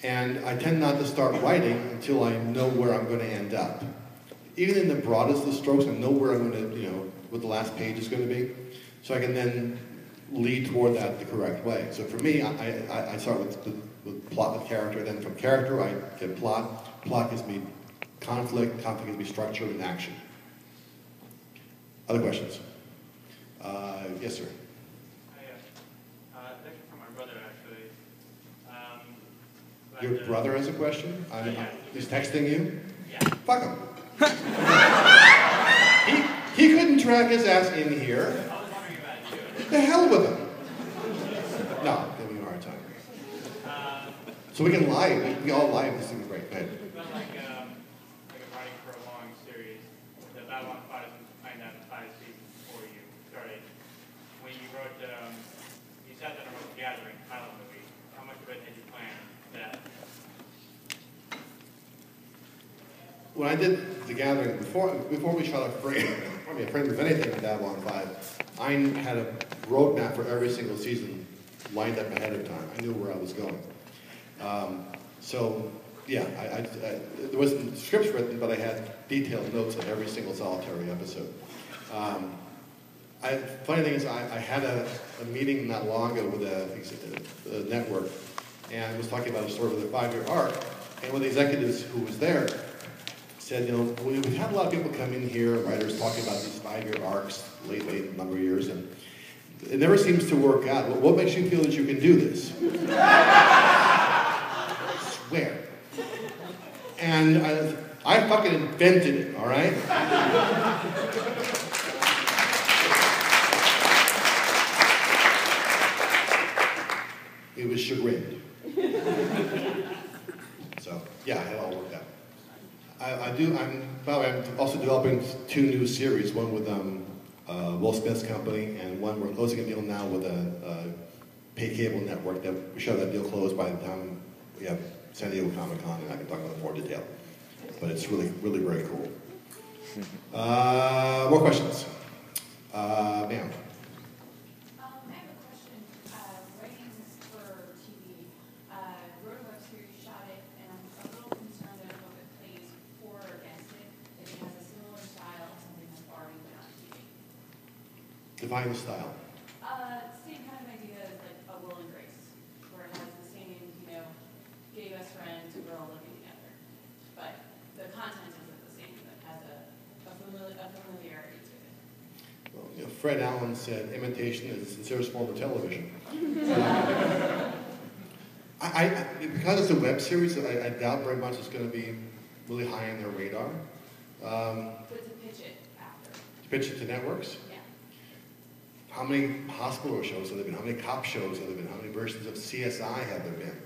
A: And I tend not to start writing until I know where I'm going to end up. Even in the broadest of strokes, I know where I'm going to, what the last page is going to be, so I can then lead toward that the correct way. So for me, I start with plot and character, then from character I get plot. Plot gives me conflict gives me structure and action. Other questions? Yes, sir.
K: Question from my brother, actually.
A: Your brother has a question? He's texting you?
K: Yeah.
A: Fuck him. he couldn't drag his ass in here.
K: I was wondering about you.
A: The hell with him. No, give me a hard time. So we can lie. We all lie. This is great. Go ahead.
K: It's not like writing for a long series. The Babylon 5 was planned out 5 seasons before you started. When you wrote, you sat down and wrote The Gathering, pilot movie. How much of it had you planned that?
A: When I did The Gathering, before we shot a frame of anything in Babylon 5, I had a roadmap for every single season lined up ahead of time. I knew where I was going. So, yeah, there wasn't scripts written, but I had detailed notes of every single solitary episode. Funny thing is, I had a meeting not long ago with a network, and was talking about a sort of a 5-year arc, and one of the executives who was there said, we've had a lot of people come in here, writers talking about these 5-year arcs, late number of years, and it never seems to work out. What makes you feel that you can do this? I swear. And I fucking invented it, all right? He was chagrined. So, yeah, it all worked out. I do. I'm also developing 2 new series. One with Will Smith's company, and one we're closing a deal now with a pay cable network that we should have that deal closed by the time we have San Diego Comic-Con, and I can talk about it more detail. But it's really, really very cool. More questions? Ma'am.
L: I have a question. Writing for TV, wrote a web series, shot it, and I'm a little concerned that if it plays for or against it, if it has a similar style to something that's already been on TV.
A: Define the style.
L: Same kind of idea as like a Will and Grace, where it has the same, gay best friends, a girl living together. But the content isn't the same, but has a familiarity to it.
A: Well, Fred Allen said, imitation is the sincerest form of television. Because it's a web series, I doubt very much it's going to be really high on their radar.
L: But to pitch it after.
A: To pitch it to networks?
L: Yeah.
A: How many hospital shows have there been? How many cop shows have there been? How many versions of CSI have there been?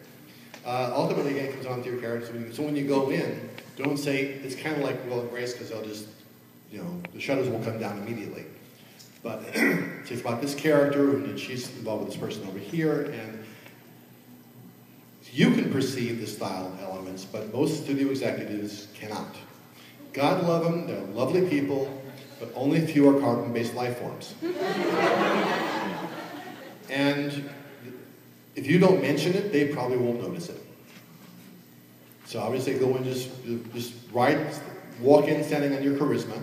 A: Ultimately, again, it comes on to your characters. So when you go in, don't say, it's kind of like Will and Grace, because they'll just, the shutters will come down immediately. But it's about this character, and she's involved with this person over here, and you can perceive the style elements, but most studio executives cannot. God love them, they're lovely people, but only few are carbon-based life forms. And if you don't mention it, they probably won't notice it. So obviously go in, just walk in standing on your charisma,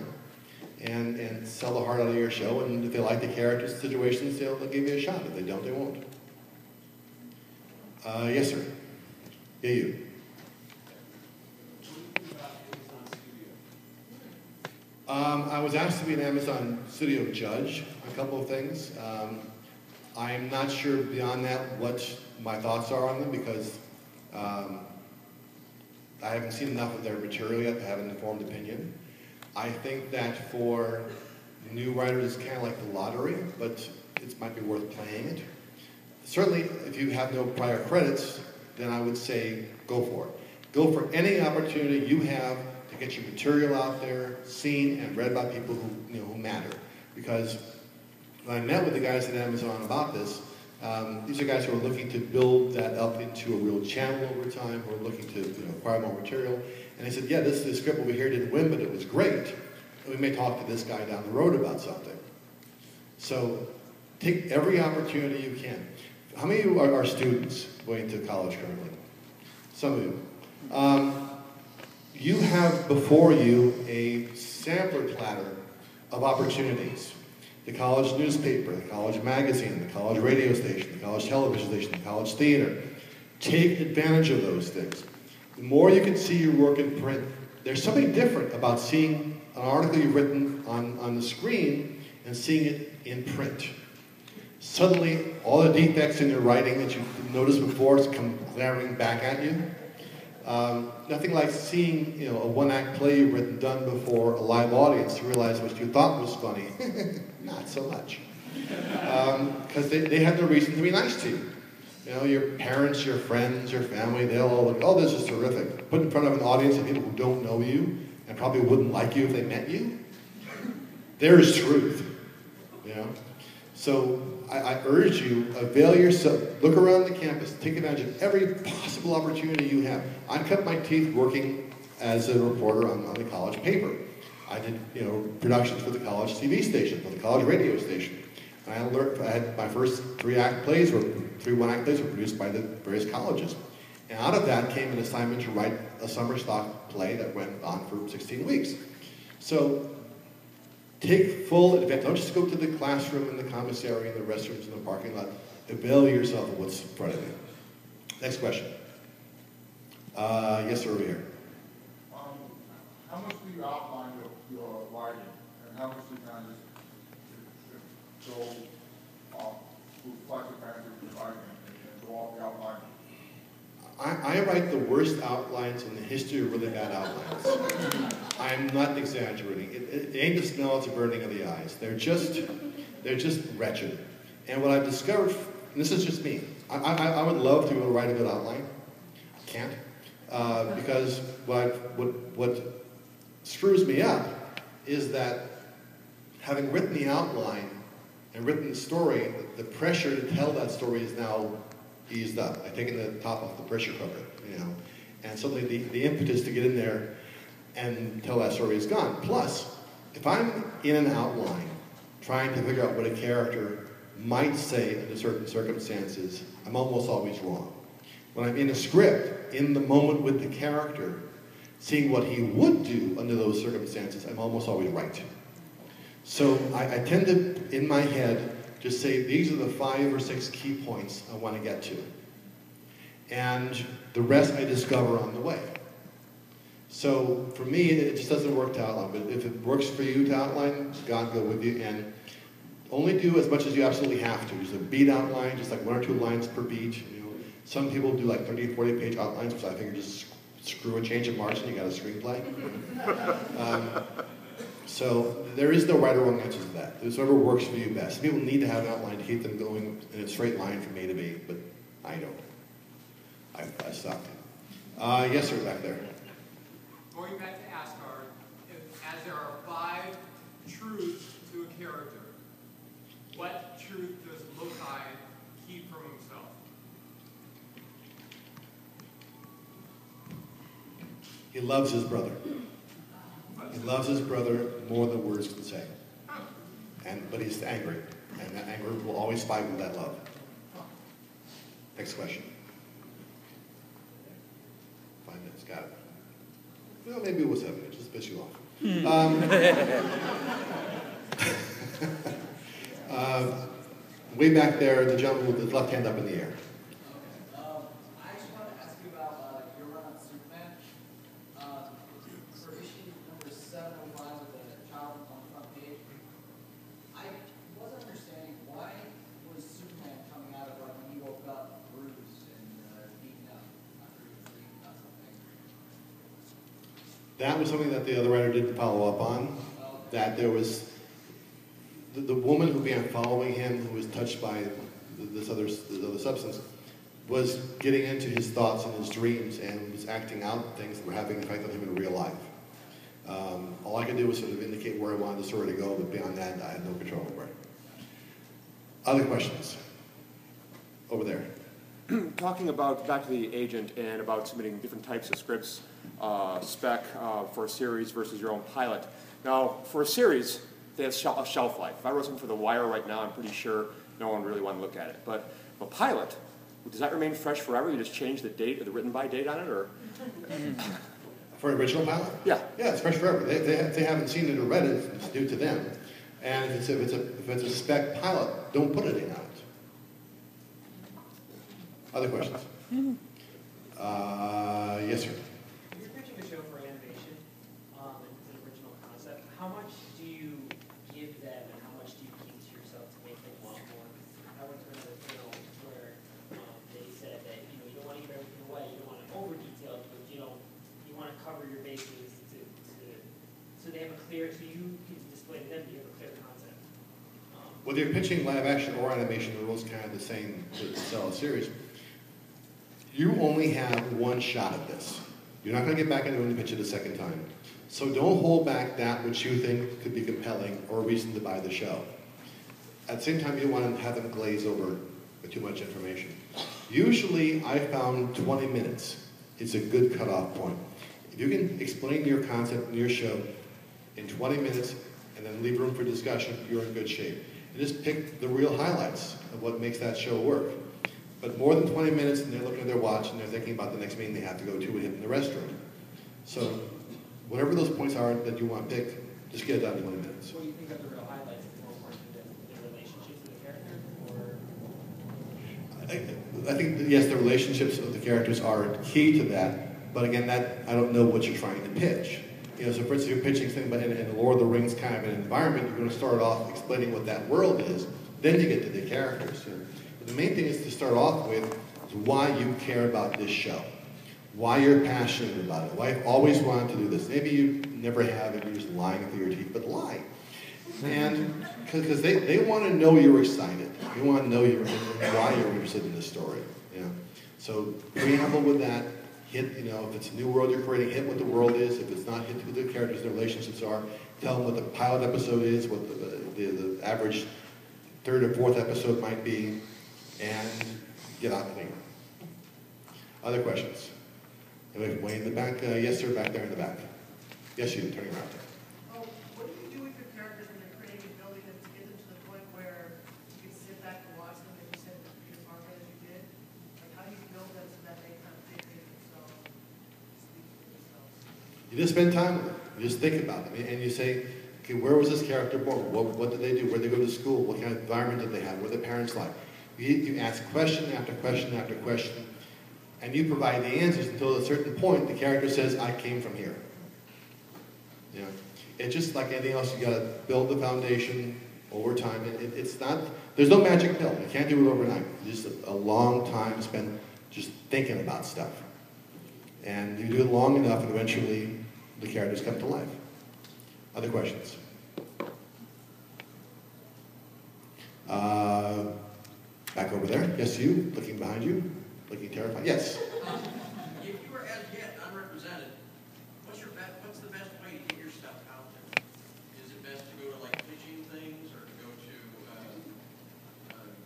A: and sell the heart out of your show, and if they like the characters and situations, they'll give you a shot. If they don't, they won't. Yes, sir. Yeah, you. I was asked to be an Amazon studio judge on a couple of things. I'm not sure beyond that what my thoughts are on them, because I haven't seen enough of their material yet to have an informed opinion. I think that for new writers, it's kind of like the lottery, but it might be worth playing it. Certainly, if you have no prior credits, then I would say go for it. Go for any opportunity you have to get your material out there, seen and read by people who matter. Because when I met with the guys at Amazon about this, these are guys who are looking to build that up into a real channel over time, who are looking to acquire more material. And they said, yeah, this script over here didn't win, but it was great. And we may talk to this guy down the road about something. So take every opportunity you can. How many of you are students going to college currently? Some of you. You have before you a sampler platter of opportunities. The college newspaper, the college magazine, the college radio station, the college television station, the college theater. Take advantage of those things. The more you can see your work in print, there's something different about seeing an article you've written on the screen and seeing it in print. Suddenly, all the defects in your writing that you noticed before come glaring back at you. Nothing like seeing a one-act play you've written done before a live audience to realize what you thought was funny. Not so much. Because they have no reason to be nice to you. Your parents, your friends, your family, they'll all look, oh, this is terrific. Put in front of an audience of people who don't know you and probably wouldn't like you if they met you. There's truth. So I urge you, avail yourself, look around the campus, take advantage of every possible opportunity you have. I cut my teeth working as a reporter on the college paper. I did, productions for the college TV station, for the college radio station. And I had my first 3 one-act plays were produced by the various colleges. And out of that came an assignment to write a summer stock play that went on for 16 weeks. So take full advantage. Don't just go to the classroom and the commissary and the restrooms and the parking lot. Avail yourself of what's in front of you. Next question. Yes, sir, over here.
M: How much do you outline your writing, and how much do you kind of just go off, reflect advantage of your writing and go off the outline?
A: I write the worst outlines in the history of really bad outlines. I'm not exaggerating. It ain't the smell, it's the burning of the eyes. They're just wretched. And what I've discovered, and this is just me, I would love to write a good outline. I can't. Because what screws me up is that having written the outline and written the story, the pressure to tell that story is now eased up. I've taken the top off the pressure cooker, you know, and suddenly the impetus to get in there and tell that story is gone. Plus, if I'm in an outline trying to figure out what a character might say under certain circumstances, I'm almost always wrong. When I'm in a script, in the moment with the character, seeing what he would do under those circumstances, I'm almost always right. So I tend to, in my head, just say these are the 5 or 6 key points I want to get to. And the rest I discover on the way. So for me, it just doesn't work to outline, but if it works for you to outline, God go with you, and only do as much as you absolutely have to. Just a beat outline, just like 1 or 2 lines per beat. You know, some people do like 30, 40-page outlines, which I figure just screw a change of margin, you got a screenplay. So there is no right or wrong answer to that. It's whatever works for you best. People need to have an outline to keep them going in a straight line from A to B, but I don't. I stopped. Yes, sir, back there.
N: Going back to Asgard, as there are 5 truths to a character, what truth does Loki keep from himself?
A: He loves his brother. He loves his brother more than words can say. But he's angry, and that anger will always fight with that love. Next question. 5 minutes, got it. Well, maybe it was 7 minutes, just to piss you off. Way back there, the gentleman with his left hand up in the air.
O: I just wanted to ask you about your run on Superman. For issue number 705 with the child on the front page, I wasn't understanding why was Superman coming out of like when he woke up bruised and beaten up after he was sleeping on something.
A: That was something that the other writer didn't follow up on. That there was the woman who began following him, who was touched by this other substance, was getting into his thoughts and his dreams and was acting out things that were having an effect on him in real life. All I could do was sort of indicate where I wanted the story to go, but beyond that, I had no control over it. Other questions? Over there.
P: Talking about, back to the agent and about submitting different types of scripts, spec for a series versus your own pilot. Now, for a series, they have a shelf life. If I wrote something for The Wire right now, I'm pretty sure no one really want to look at it. But a pilot, does that remain fresh forever? You just change the date or the written by date on it, or?
A: For an original pilot?
P: Yeah.
A: Yeah, it's fresh forever. They haven't seen it or read it, it's new to them. And if it's a spec pilot, don't put a date on it. Other questions? Yes, sir.
B: If you're pitching a show for animation, and it's an original concept, how much do you give them and how much do you keep to yourself to make them want more? I went to another film where they said that you don't want to give everything away, you don't want to over detail because you want to cover your bases so they have a clear, so you can display to them you have a clear concept.
A: Whether you're pitching live action or animation, the rule's kind of the same to sell a series. You only have one shot at this. You're not going to get back into it and pitch it a second time. So don't hold back that which you think could be compelling or a reason to buy the show. At the same time, you don't want to have them glaze over with too much information. Usually, I found 20 minutes is a good cutoff point. If you can explain your concept in your show in 20 minutes and then leave room for discussion, you're in good shape. And just pick the real highlights of what makes that show work. But more than 20 minutes, and they're looking at their watch, and they're thinking about the next meeting they have to go to and hit in the restroom. So, whatever those points are that you want to pick, just get it down to 20 minutes.
B: What do you think of the real highlights? Is it more important than the relationships of the characters, or?
A: I think, yes, the relationships of the characters are key to that, but again, that I don't know what you're trying to pitch. So for instance, you're pitching something in the Lord of the Rings kind of an environment, you're going to start off explaining what that world is, then you get to the characters. The main thing is to start off with is why you care about this show, why you're passionate about it, why you've always wanted to do this. Maybe you never have, maybe you're just lying through your teeth, but lie. And because they want to know you're excited. They want to know why you're interested in this story. So preamble with that, Hit, if it's a new world you're creating, hit what the world is. If it's not, hit who the characters and relationships are. Tell them what the pilot episode is, what the average third or fourth episode might be, and get out there. Other questions? Anybody way in the back? Yes, sir, back there in the back. Yes, you, turning around.
J: What do you do with your characters when you're creating and building them to get them to the point where you can sit back and watch them and you said as far as you did? Like, how do you build them so that they kind of dictate themselves, speak for themselves?
A: You just spend time with them. You just think about them. And you say, okay, where was this character born? What did they do? Where did they go to school? What kind of environment did they have? What were their parents like? You ask question after question after question, and you provide the answers until at a certain point the character says, I came from here. It's just like anything else. You got to build the foundation over time. It's not, there's no magic pill. You can't do it overnight. It's just a long time spent just thinking about stuff. And you do it long enough, and eventually the characters come to life. Other questions? Back over there. Yes, you. Looking behind you. Looking terrified. Yes.
Q: If you were as yet unrepresented, what's the best way to get your stuff out there? Is it best to go to like pitching things, or to go to I don't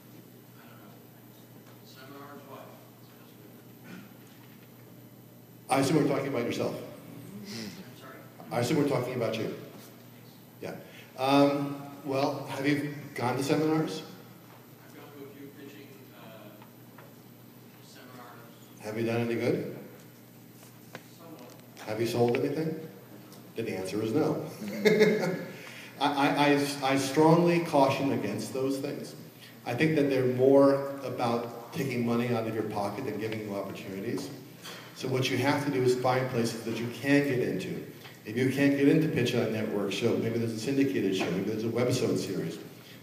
Q: know, seminars? What?
A: I assume we're talking about yourself.
Q: I'm sorry.
A: I assume we're talking about you. Yeah. Well, have you gone to seminars?
Q: I've gone to a few pitching seminars.
A: Have you done any good?
Q: Somewhat.
A: Have you sold anything? Then the answer is no. I strongly caution against those things. I think that they're more about taking money out of your pocket than giving you opportunities. So what you have to do is find places that you can get into. If you can't get into pitch on a network show, maybe there's a syndicated show, maybe there's a webisode series,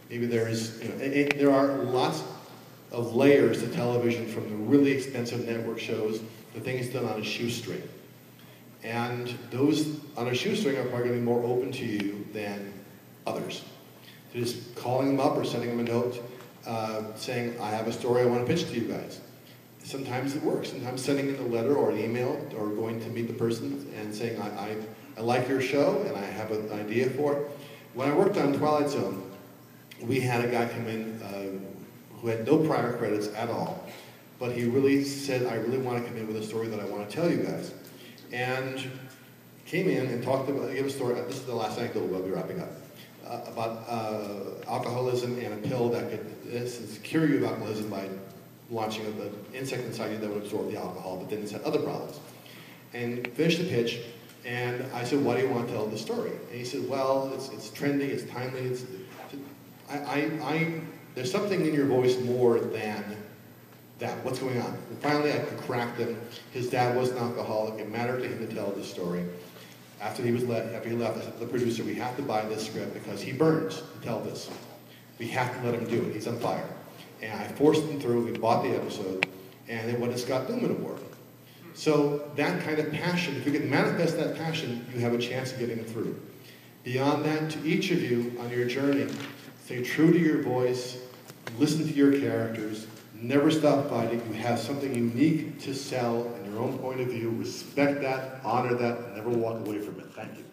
A: maybe there's, there are lots of layers to television, from the really expensive network shows to things done on a shoestring. And those on a shoestring are probably going to be more open to you than others. So just calling them up or sending them a note saying, I have a story I want to pitch to you guys. Sometimes it works. Sometimes sending in a letter or an email or going to meet the person and saying, I like your show and I have an idea for it. When I worked on Twilight Zone, we had a guy come in who had no prior credits at all, but he really said, I really want to come in with a story that I want to tell you guys. And came in and talked about, gave a story, this is the last anecdote we'll be wrapping up, about alcoholism and a pill that could, in essence, cure you of alcoholism by launching an insect inside you that would absorb the alcohol, but then it's had other problems. And finished the pitch, and I said, why do you want to tell the story? And he said, well, it's trendy, it's timely, there's something in your voice more than that. What's going on? And finally, I cracked him. His dad was an alcoholic. It mattered to him to tell this story. After he left, I said to the producer, we have to buy this script because he burns to tell this. We have to let him do it. He's on fire. And I forced him through. We bought the episode, and it won a Scott Newman Award. So that kind of passion, if you can manifest that passion, you have a chance of getting through. Beyond that, to each of you on your journey, stay true to your voice, listen to your characters, never stop fighting. You have something unique to sell in your own point of view. Respect that, honor that, and never walk away from it. Thank you.